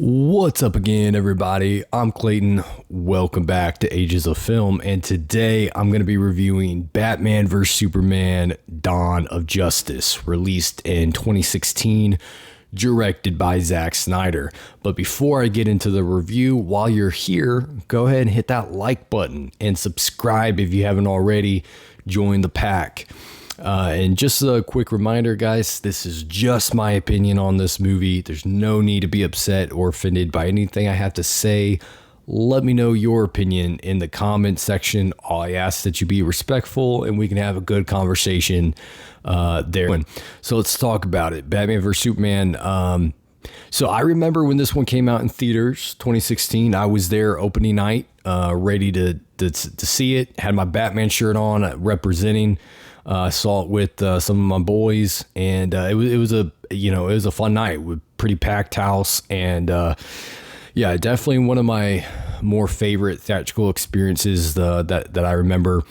What's up again, everybody? I'm Clayton. Welcome back to Ages of Film, and today I'm going to be reviewing Batman vs. Superman: Dawn of Justice, released in 2016, directed by Zack Snyder. But before I get into the review, while you're here, go ahead and hit that like button and subscribe if you haven't already. Join the pack. And just a quick reminder, guys, this is just my opinion on this movie. There's no need to be upset or offended by anything I have to say. Let me know your opinion in the comment section. I ask that you be respectful and we can have a good conversation there. So let's talk about it. Batman vs. Superman. So I remember when this one came out in theaters, 2016. I was there opening night, ready to see it. Had my Batman shirt on, representing. Saw it with some of my boys, and it was a fun night with pretty packed house, and definitely one of my more favorite theatrical experiences that I remember,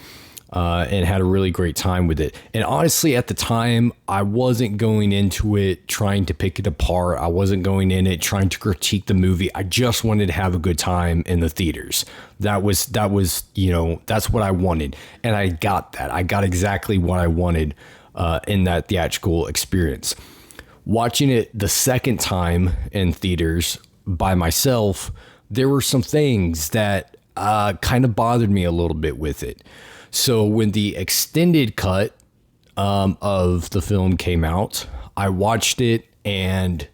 and had a really great time with it. And honestly, at the time, I wasn't going into it trying to pick it apart. I wasn't going in it trying to critique the movie. I just wanted to have a good time in the theaters. That was that's what I wanted, and I got that. I got exactly what I wanted in that theatrical experience. Watching it the second time in theaters by myself, there were some things that kind of bothered me a little bit with it. So when the extended cut of the film came out, I watched it and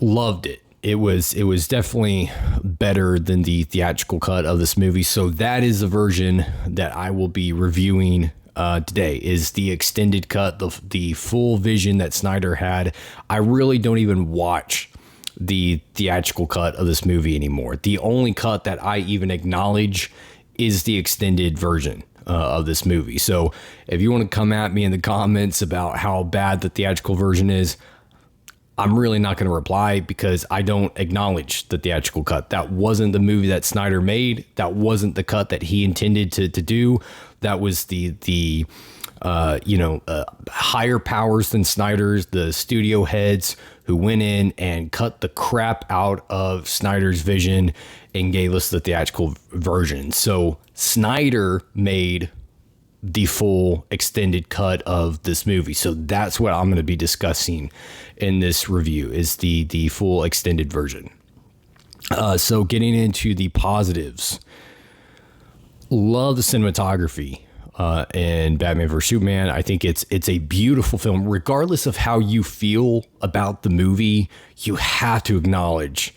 loved it. It was definitely better than the theatrical cut of this movie. So that is the version that I will be reviewing today, is the extended cut, the full vision that Snyder had. I really don't even watch the theatrical cut of this movie anymore. The only cut that I even acknowledge is the extended version of this movie. So if you want to come at me in the comments about how bad the theatrical version is, I'm really not going to reply, because I don't acknowledge the theatrical cut. That wasn't the movie that Snyder made. That wasn't the cut that he intended to do. That was the higher powers than Snyder's, the studio heads who went in and cut the crap out of Snyder's vision and gave us the theatrical version. So Snyder made the full extended cut of this movie. So that's what I'm going to be discussing in this review, is the full extended version. So getting into the positives, love the cinematography in Batman vs. Superman. I think it's a beautiful film. Regardless of how you feel about the movie, you have to acknowledge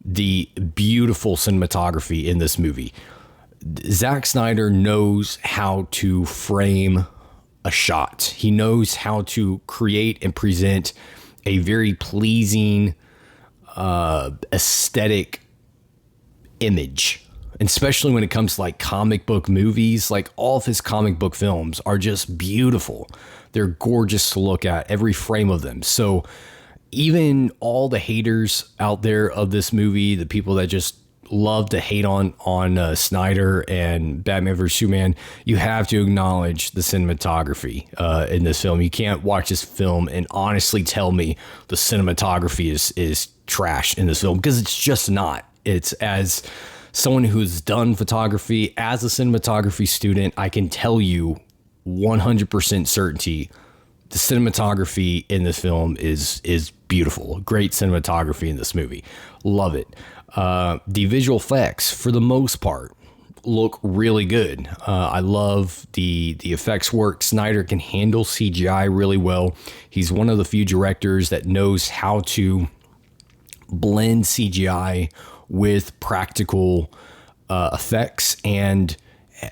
the beautiful cinematography in this movie. Zack Snyder knows how to frame a shot. He knows how to create and present a very pleasing aesthetic image. And especially when it comes to like comic book movies, like all of his comic book films are just beautiful. They're gorgeous to look at, every frame of them. So even all the haters out there of this movie, the people that just love to hate on Snyder and Batman vs. Superman, you have to acknowledge the cinematography in this film. You can't watch this film and honestly tell me the cinematography is trash in this film, because it's just not. It's, as someone who's done photography as a cinematography student, I can tell you 100% certainty the cinematography in this film is beautiful. Great cinematography in this movie. Love it. The visual effects, for the most part, look really good. I love the effects work. Snyder can handle CGI really well. He's one of the few directors that knows how to blend CGI with practical effects, and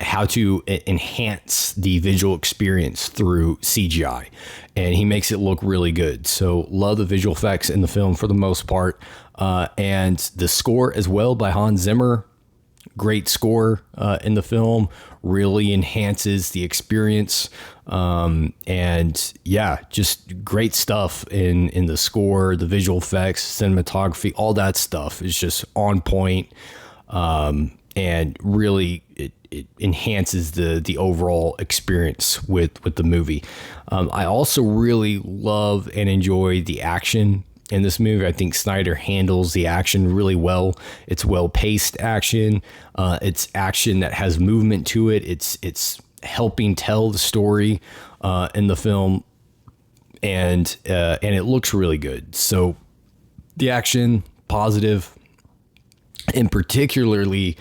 how to enhance the visual experience through CGI. And he makes it look really good. So love the visual effects in the film for the most part. And the score as well by Hans Zimmer. Great score in the film. Really enhances the experience. And yeah, just great stuff in the score, the visual effects, cinematography, all that stuff is just on point. And really it enhances the overall experience with the movie. I also really love and enjoy the action in this movie. I think Snyder handles the action really well. It's well-paced action. It's action that has movement to it. It's helping tell the story in the film, and it looks really good. So the action, positive, and particularly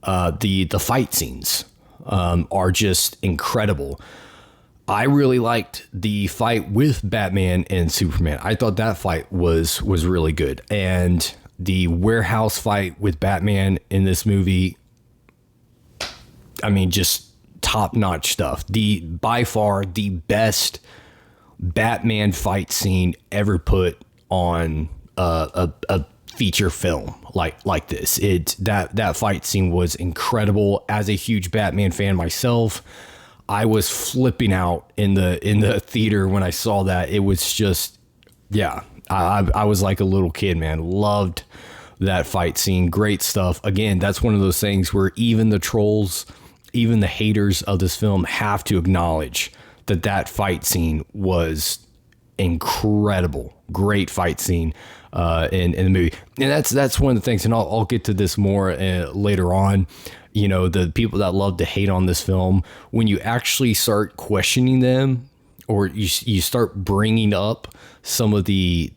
the fight scenes are just incredible. I really liked the fight with Batman and Superman. I thought that fight was really good. And the warehouse fight with Batman in this movie, I mean, just top-notch stuff. By far the best Batman fight scene ever put on a feature film like this. That fight scene was incredible. As a huge Batman fan myself, I was flipping out in the theater when I saw that. It was just, yeah, I was like a little kid, man. Loved that fight scene. Great stuff. Again, that's one of those things where even the trolls, even the haters of this film have to acknowledge that fight scene was incredible. Great fight scene in the movie. And that's one of the things, and I'll get to this more later on. You know, the people that love to hate on this film, when you actually start questioning them, or you start bringing up some of the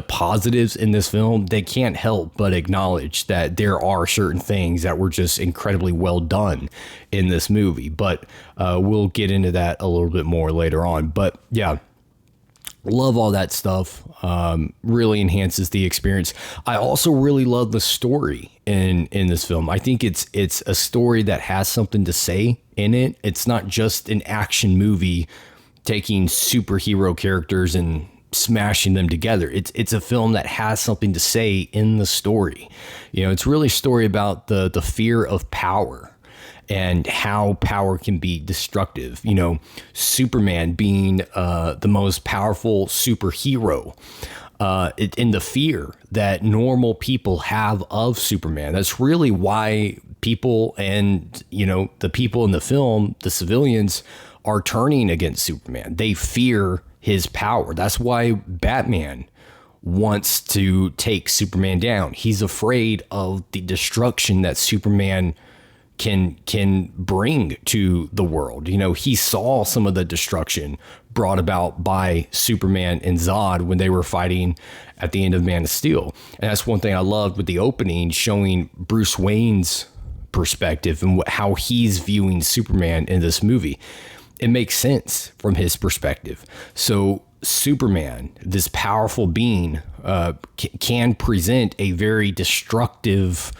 positives in this film, they can't help but acknowledge that there are certain things that were just incredibly well done in this movie. But we'll get into that a little bit more later on. But yeah, love all that stuff. Really enhances the experience. I also really love the story in this film. I think it's a story that has something to say in it. It's not just an action movie taking superhero characters and smashing them together. It's a film that has something to say in the story. You know, it's really a story about the fear of power and how power can be destructive. You know, Superman being the most powerful superhero, in the fear that normal people have of Superman. That's really why people, and, you know, the people in the film, the civilians, are turning against Superman. They fear his power. That's why Batman wants to take Superman down. He's afraid of the destruction that Superman can bring to the world. You know, he saw some of the destruction brought about by Superman and Zod when they were fighting at the end of Man of Steel. And that's one thing I loved with the opening, showing Bruce Wayne's perspective and how he's viewing Superman in this movie. It makes sense from his perspective. So Superman, this powerful being, can present a very destructive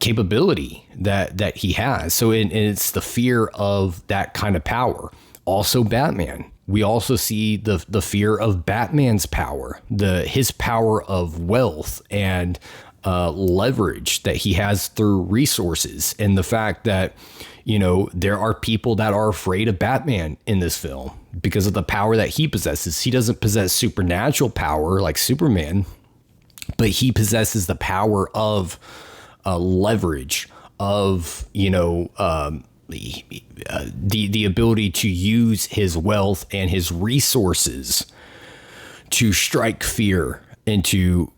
capability that he has. So it's the fear of that kind of power. Also Batman. We also see the fear of Batman's power, his power of wealth and leverage that he has through resources, and the fact that, you know, there are people that are afraid of Batman in this film because of the power that he possesses. He doesn't possess supernatural power like Superman, but he possesses the power of leverage, of, you know, the ability to use his wealth and his resources to strike fear into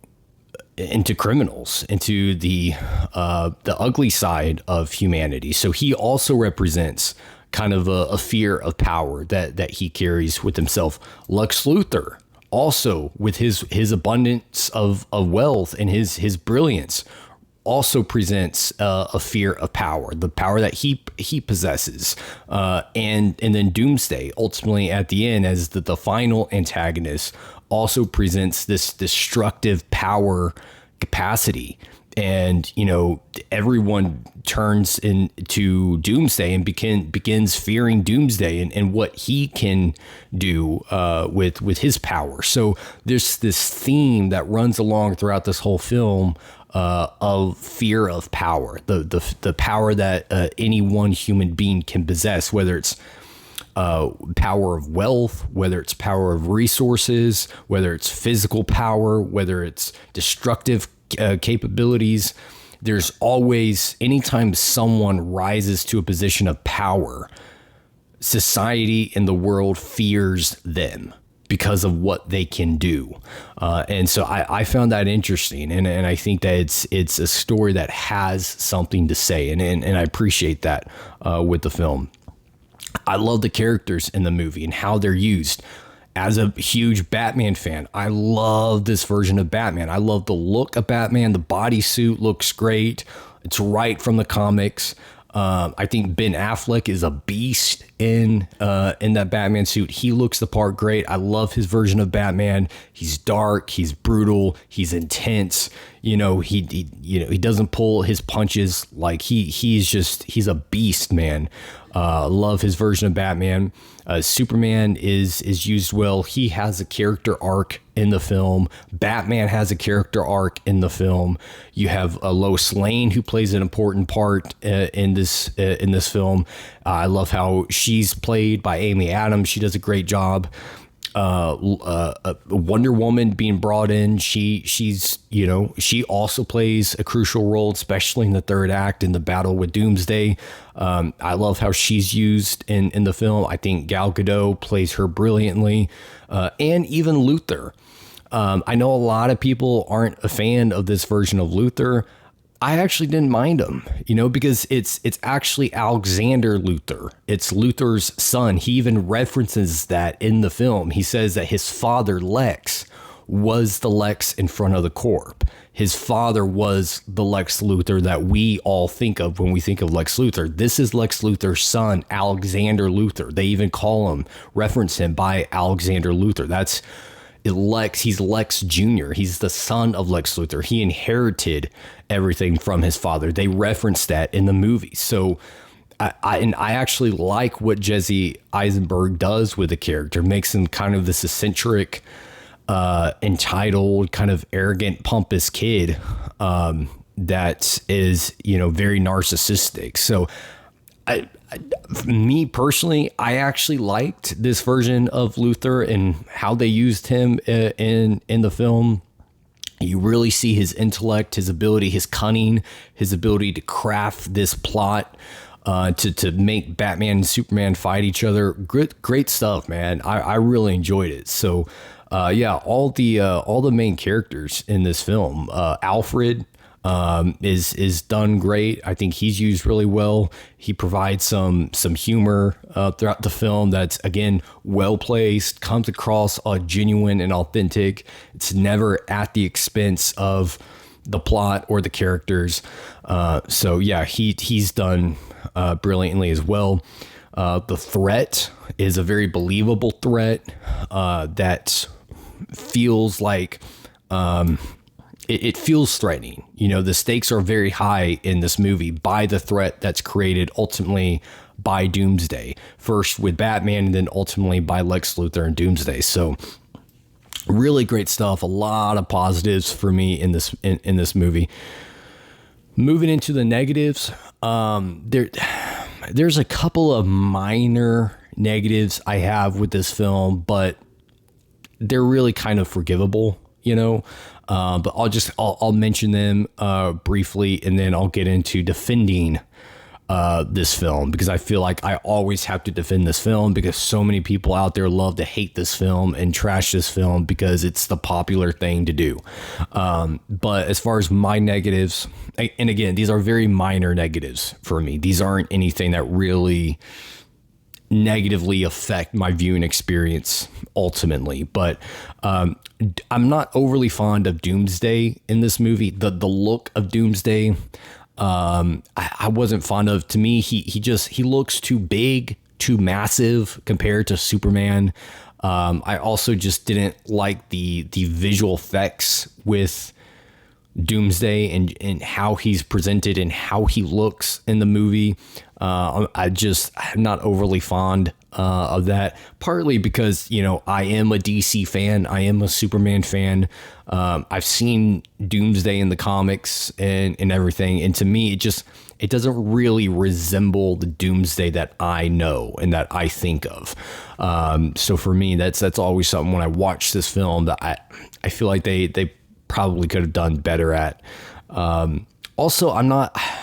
criminals, into the ugly side of humanity. So he also represents kind of a fear of power that he carries with himself. Lex Luthor, also with his abundance of wealth and his brilliance, also presents a fear of power, the power that he possesses, and then Doomsday, ultimately at the end as the final antagonist, also presents this destructive power capacity. And, you know, everyone turns into Doomsday and begins fearing Doomsday and what he can do with his power. So there's this theme that runs along throughout this whole film of fear of power, the power that any one human being can possess, whether it's power of wealth, whether it's power of resources, whether it's physical power, whether it's destructive capabilities. There's always, anytime someone rises to a position of power, society and the world fears them. because of what they can do. And so I found that interesting. And I think that it's a story that has something to say. And I appreciate that with the film. I love the characters in the movie and how they're used. As a huge Batman fan, I love this version of Batman. I love the look of Batman. The bodysuit looks great. It's right from the comics. I think Ben Affleck is a beast in that Batman suit. He looks the part great. I love his version of Batman. He's dark. He's brutal. He's intense. He doesn't pull his punches. Like he's a beast, man. Love his version of Batman. Superman is used well. He has a character arc in the film. Batman has a character arc in the film. You have Lois Lane, who plays an important part in this film. I love how she's played by Amy Adams. She does a great job. Wonder Woman being brought in, she also plays a crucial role, especially in the third act in the battle with Doomsday. I love how she's used in the film. I think Gal Gadot plays her brilliantly, and even Luthor. I know a lot of people aren't a fan of this version of Luthor. I actually didn't mind him, because it's actually Alexander Luthor. It's Luthor's son. He even references that in the film. He says that his father, Lex, was the Lex in front of the Corp. His father was the Lex Luthor that we all think of when we think of Lex Luthor. This is Lex Luthor's son, Alexander Luthor. They even reference him by Alexander Luthor. That's Lex. He's Lex Jr. He's the son of Lex Luthor. He inherited everything from his father. They reference that in the movie. So I actually like what Jesse Eisenberg does with the character. Makes him kind of this eccentric, entitled, kind of arrogant, pompous kid that is, very narcissistic. So me personally, I actually liked this version of Luthor and how they used him in the film. You really see his intellect, his ability, his cunning, his ability to craft this plot to make Batman and Superman fight each other. Great stuff, man. I really enjoyed it. So all the main characters in this film, Alfred is done great. I think he's used really well. He provides some humor throughout the film that's, again, well placed, comes across genuine and authentic. It's never at the expense of the plot or the characters. He's done brilliantly as well. The threat is a very believable threat that feels like it feels threatening. The stakes are very high in this movie by the threat that's created ultimately by Doomsday, first with Batman and then ultimately by Lex Luthor and Doomsday. So really great stuff. A lot of positives for me in this movie. Moving into the negatives, there's a couple of minor negatives I have with this film, but they're really kind of forgivable, but I'll mention them briefly, and then I'll get into defending this film, because I feel like I always have to defend this film because so many people out there love to hate this film and trash this film because it's the popular thing to do. But as far as my negatives, and again, these are very minor negatives for me. These aren't anything that really negatively affect my viewing experience ultimately, but I'm not overly fond of Doomsday in this movie. The look of Doomsday, I wasn't fond of. To me, he looks too big, too massive compared to Superman. I also just didn't like the visual effects with Doomsday and how he's presented and how he looks in the movie. I'm not overly fond of that, partly because, I am a DC fan. I am a Superman fan. I've seen Doomsday in the comics and everything. And to me, it doesn't really resemble the Doomsday that I know and that I think of. So for me, that's always something when I watch this film that I feel like they probably could have done better at. Also, I'm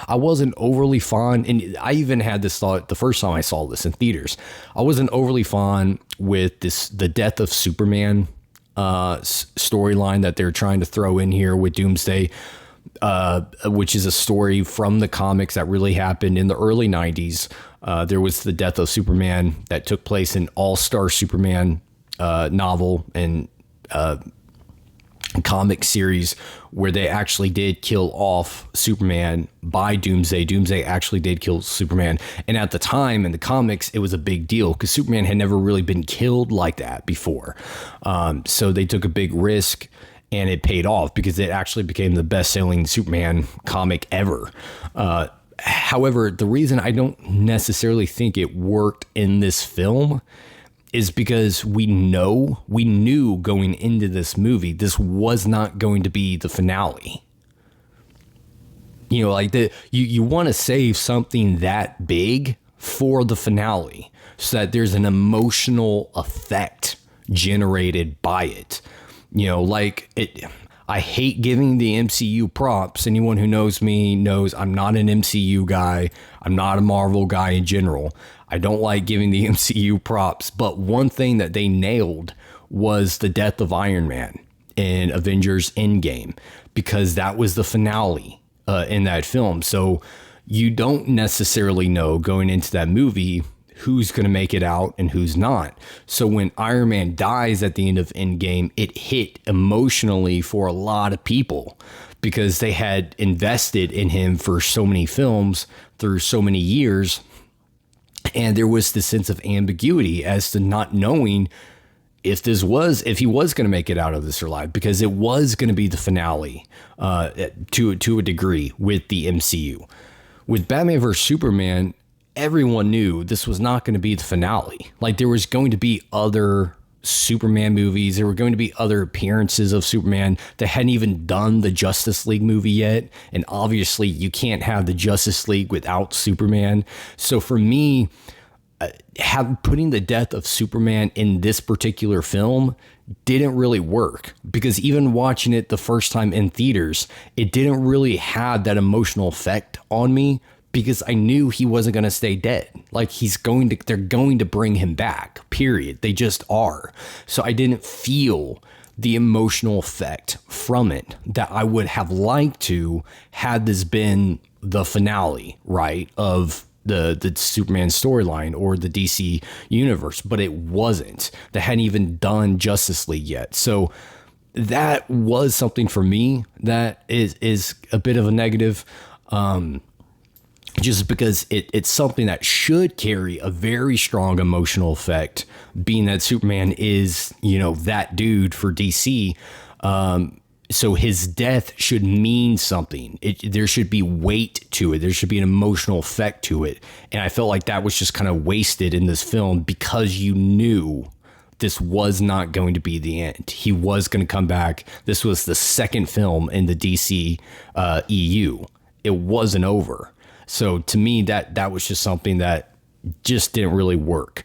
I wasn't overly fond, and I even had this thought the first time I saw this in theaters. I wasn't overly fond with the death of Superman storyline that they're trying to throw in here with Doomsday, which is a story from the comics that really happened in the early 90s. There was the death of Superman that took place in All-Star Superman novel and comic series, where they actually did kill off Superman by Doomsday. Doomsday actually did kill Superman. And at the time in the comics, it was a big deal because Superman had never really been killed like that before. So they took a big risk, and it paid off because it actually became the best-selling Superman comic ever. However, the reason I don't necessarily think it worked in this film is because we knew going into this movie, this was not going to be the finale. You know, like you want to save something that big for the finale so that there's an emotional effect generated by it. You know, like I hate giving the MCU props. Anyone who knows me knows I'm not an MCU guy. I'm not a Marvel guy in general. I don't like giving the MCU props. But one thing that they nailed was the death of Iron Man in Avengers Endgame, because that was the finale in that film. So you don't necessarily know going into that movie who's going to make it out and who's not. So when Iron Man dies at the end of Endgame, it hit emotionally for a lot of people because they had invested in him for so many films through so many years. And there was this sense of ambiguity as to not knowing if he was going to make it out of this alive, because it was going to be the finale to a degree with the MCU. With Batman vs. Superman, everyone knew this was not going to be the finale. Like, there was going to be other Superman movies. There were going to be other appearances of Superman that hadn't even done the Justice League movie yet. And obviously you can't have the Justice League without Superman. So for me, putting the death of Superman in this particular film didn't really work, because even watching it the first time in theaters, it didn't really have that emotional effect on me, because I knew he wasn't going to stay dead. Like, they're going to bring him back, period. They just are. So I didn't feel the emotional effect from it that I would have liked to had this been the finale, right, of the Superman storyline or the DC universe, but it wasn't. They hadn't even done Justice League yet. So that was something for me that is a bit of a negative, just because it's something that should carry a very strong emotional effect, being that Superman is, you know, that dude for DC. So his death should mean something. There should be weight to it. There should be an emotional effect to it. And I felt like that was just kind of wasted in this film, because you knew this was not going to be the end. He was going to come back. This was the second film in the DC EU. It wasn't over. So to me, that was just something that just didn't really work.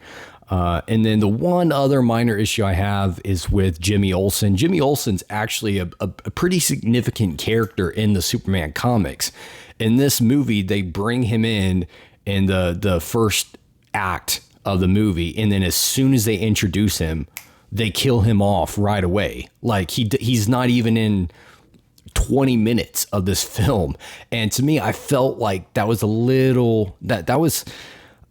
And then the one other minor issue I have is with Jimmy Olsen. Jimmy Olsen's actually a pretty significant character in the Superman comics. In this movie, they bring him in the first act of the movie, and then as soon as they introduce him, they kill him off right away. Like, he's not even in 20 minutes of this film. And to me, I felt like that was a little, that was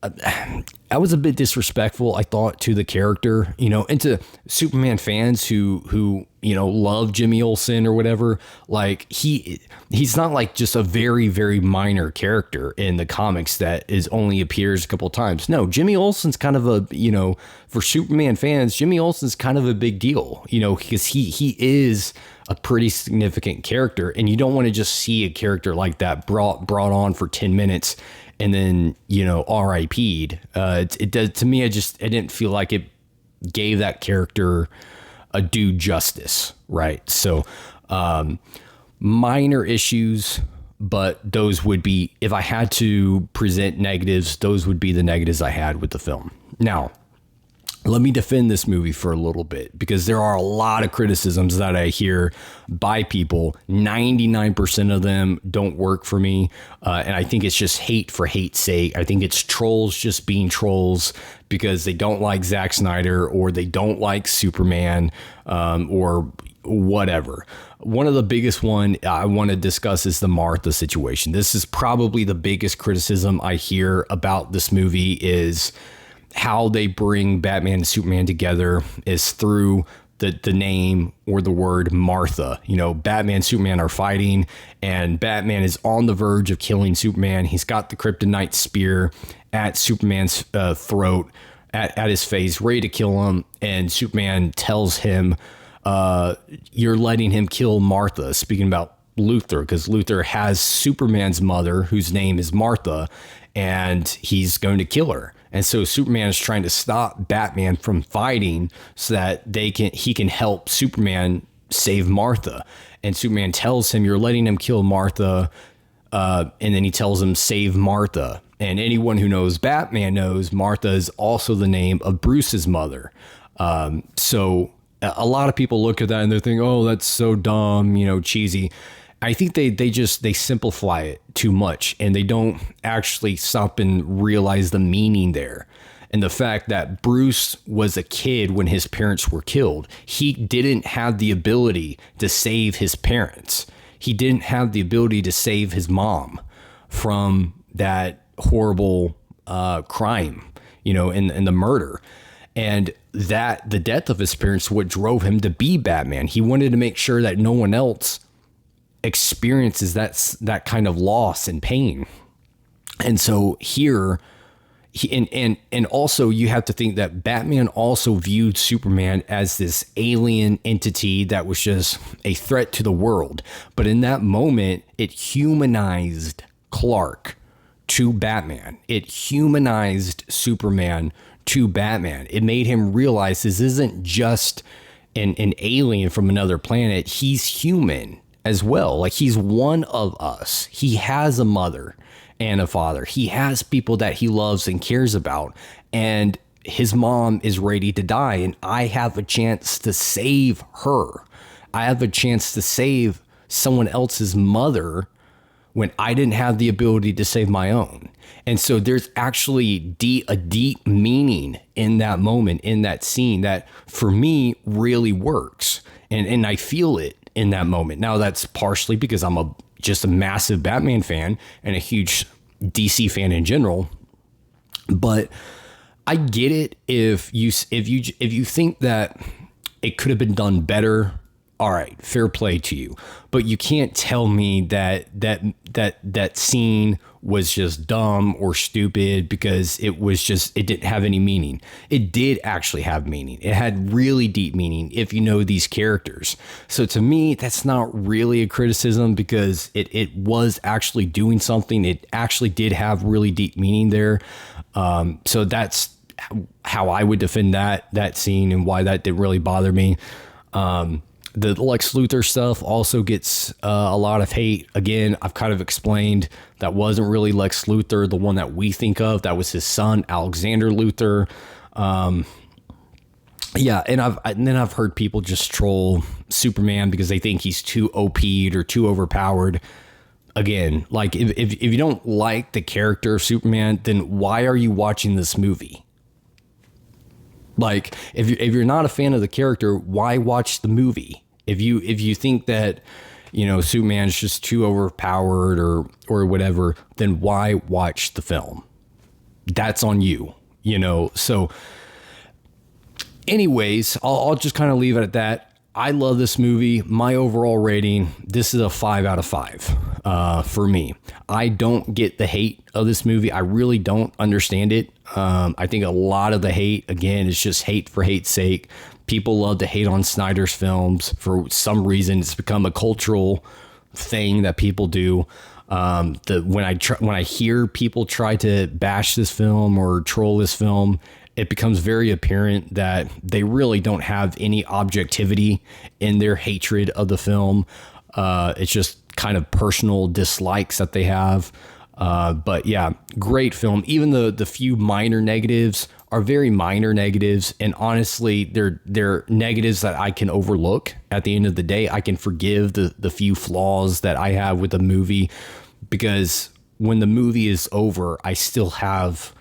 a bit disrespectful, I thought, to the character, you know, and to Superman fans who, you know, love Jimmy Olsen or whatever. Like, he's not like just a very, very minor character in the comics that only appears a couple of times. No, Jimmy Olsen's kind of a, you know, for Superman fans, Jimmy Olsen's kind of a big deal, you know, because he is a pretty significant character, and you don't want to just see a character like that brought on for 10 minutes and then, you know, RIP'd. It does, to me, I didn't feel like it gave that character a due justice, right? So minor issues, but those would be, if I had to present negatives, those would be the negatives I had with the film. Now, let me defend this movie for a little bit, because there are a lot of criticisms that I hear by people. 99% of them don't work for me. And I think it's just hate for hate's sake. I think it's trolls just being trolls because they don't like Zack Snyder, or they don't like Superman, or whatever. One of the biggest one I want to discuss is the Martha situation. This is probably the biggest criticism I hear about this movie, is how they bring Batman and Superman together is through the name or the word Martha. You know, Batman and Superman are fighting, and Batman is on the verge of killing Superman. He's got the kryptonite spear at Superman's throat, at his face, ready to kill him. And Superman tells him, you're letting him kill Martha, speaking about Luthor, because Luthor has Superman's mother, whose name is Martha, and he's going to kill her. And so Superman is trying to stop Batman from fighting so that he can help Superman save Martha. And Superman tells him, you're letting him kill Martha. And then he tells him, save Martha. And anyone who knows Batman knows Martha is also the name of Bruce's mother. So a lot of people look at that and they're thinking, oh, that's so dumb, cheesy. I think they simplify it too much, and they don't actually stop and realize the meaning there. And the fact that Bruce was a kid when his parents were killed. He didn't have the ability to save his parents. He didn't have the ability to save his mom from that horrible crime, in the murder. And that the death of his parents, what drove him to be Batman. He wanted to make sure that no one else experiences that kind of loss and pain. And so here, and also you have to think that Batman also viewed Superman as this alien entity that was just a threat to the world. But in that moment, it humanized Clark to Batman. It humanized Superman to Batman. It made him realize this isn't just an alien from another planet. He's human as well. Like, he's one of us. He has a mother and a father. He has people that he loves and cares about. And his mom is ready to die. And I have a chance to save her. I have a chance to save someone else's mother when I didn't have the ability to save my own. And so there's actually a deep meaning in that moment, in that scene, that for me really works. And I feel it in that moment. Now, that's partially because I'm just a massive Batman fan and a huge DC fan in general. But I get it if you think that it could have been done better. All right, fair play to you. But you can't tell me that scene was just dumb or stupid because it didn't have any meaning. It did actually have meaning. It had really deep meaning if you know these characters. So to me, that's not really a criticism, because it was actually doing something. It actually did have really deep meaning there. So that's how I would defend that scene and why that didn't really bother me. The Lex Luthor stuff also gets a lot of hate. Again, I've kind of explained that wasn't really Lex Luthor, the one that we think of. That was his son, Alexander Luthor. Yeah, and then I've heard people just troll Superman because they think he's too OP'd or too overpowered. Again, like if you don't like the character of Superman, then why are you watching this movie? Like, if you're not a fan of the character, why watch the movie? If you think that, Superman's just too overpowered or whatever, then why watch the film? That's on you, So anyways, I'll just kind of leave it at that. I love this movie. My overall rating, this is a 5 out of 5 for me. I don't get the hate of this movie. I really don't understand it. I think a lot of the hate, again, is just hate for hate's sake. People love to hate on Snyder's films. For some reason, it's become a cultural thing that people do. When I hear people try to bash this film or troll this film, it becomes very apparent that they really don't have any objectivity in their hatred of the film. It's just kind of personal dislikes that they have. But yeah, great film. Even the few minor negatives are very minor negatives, and honestly, they're negatives that I can overlook. At the end of the day, I can forgive the few flaws that I have with the movie, because when the movie is over, I still have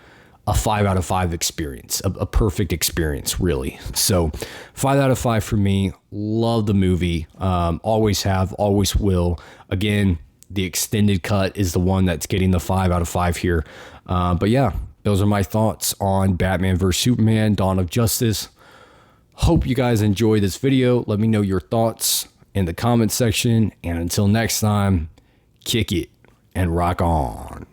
a 5 out of 5 experience, a perfect experience, really. So 5 out of 5 for me. Love the movie. Always have, always will. Again, the extended cut is the one that's getting the 5 out of 5 here. But yeah, those are my thoughts on Batman vs. Superman, Dawn of Justice. Hope you guys enjoyed this video. Let me know your thoughts in the comment section. And until next time, kick it and rock on.